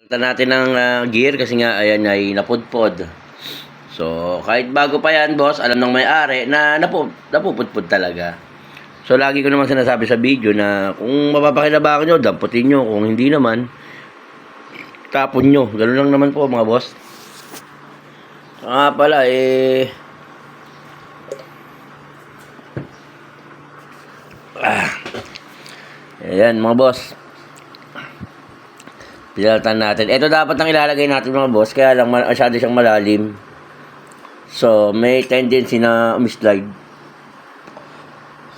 Palitan natin ng gear kasi nga ayan ay napudpod. So, kahit bago pa yan, boss, alam ng may-ari na napupudpod talaga. So, lagi ko naman sinasabi sa video na kung mapapakinabangan nyo, damputin nyo. Kung hindi naman, tapon nyo. Ganun lang naman po, mga boss. So, nga pala, ayan, mga boss. Pinalitan natin. Ito dapat nang ilalagay natin, mga boss. Kaya lang, masyado siyang malalim. So, may tendency na umislide.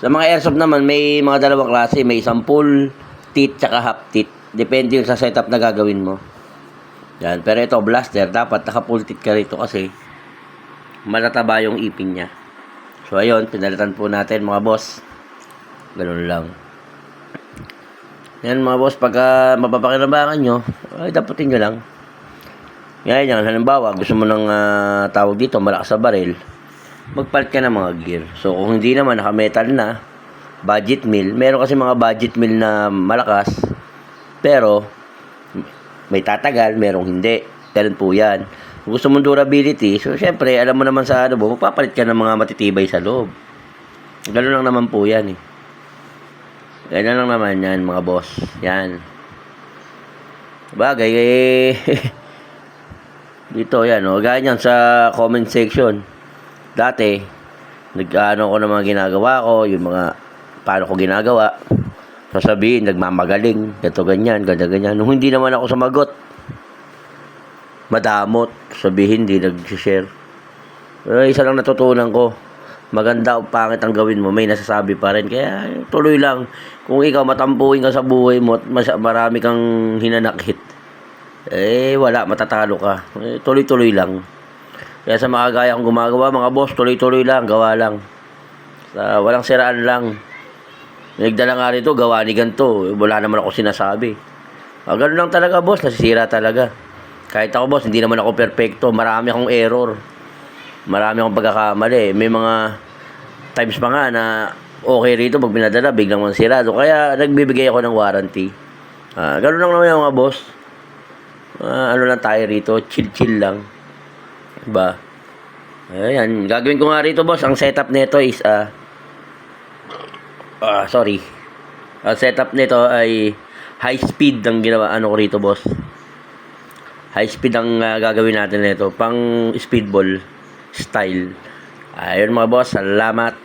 Sa mga airsoft naman, may mga dalawang klase. May isang full teeth tsaka half teeth. Depende yung sa setup na gagawin mo. Yan. Pero ito, blaster, dapat naka full teeth ka rito kasi matataba yung ipin niya. So, ayun, pinalitan po natin, mga boss. Ganun lang. Yan, mga boss, pagka mapapakinabangan nyo, ay dapatin nyo lang. Yan, halimbawa, gusto mo ng tawag dito, malakas sa baril, magpalit ka ng mga gear. So, kung hindi naman, naka-metal na, budget mill, meron kasi mga budget mill na malakas, pero, may tatagal, merong hindi. Ganun po yan. Kung gusto mong durability, so, syempre, alam mo naman sa ano mo, magpapalit ka ng mga matitibay sa loob. Ganun lang naman po yan, eh. Ganyan lang naman yan, mga boss. Yan. Bagay, dito, yan, o. Ganyan sa comment section. Dati, nag-ano ko ng mga ginagawa ko, yung mga, paano ko ginagawa. Sasabihin, nagmamagaling, ganito, ganyan, ganyan. Nung hindi naman ako sumagot, madamot. Sabihin, hindi nag-share. Pero isa lang natutunan ko. Maganda o pangit ang gawin mo, may nasasabi pa rin. Kaya tuloy lang. Kung ikaw matampuin ka sa buhay mo at marami kang hinanakit, wala, matatalo ka. Tuloy-tuloy lang. Kaya sa mga gaya kong gumagawa, mga boss, tuloy-tuloy lang, gawa lang. Walang siraan lang. Nagdala nga rito, gawa ni ganito. Wala naman ako sinasabi. Ganun lang talaga, boss, nasisira talaga. Kahit ako, boss, hindi naman ako perfecto. Marami akong error. Marami akong pagkakamali. May mga times pa nga na okay rito, pag pinadala, biglang mansirado. Kaya nagbibigay ako ng warranty. Ganun lang naman yung mga boss. Ano lang tayo rito, chill-chill lang. Diba? Ayan, gagawin ko nga rito, boss. Ang setup nito is, ang setup nito ay high speed ang ginawa. Ano ko rito, boss? High speed ang gagawin natin nito. Pang speedball style. Ayun, mga boss, salamat.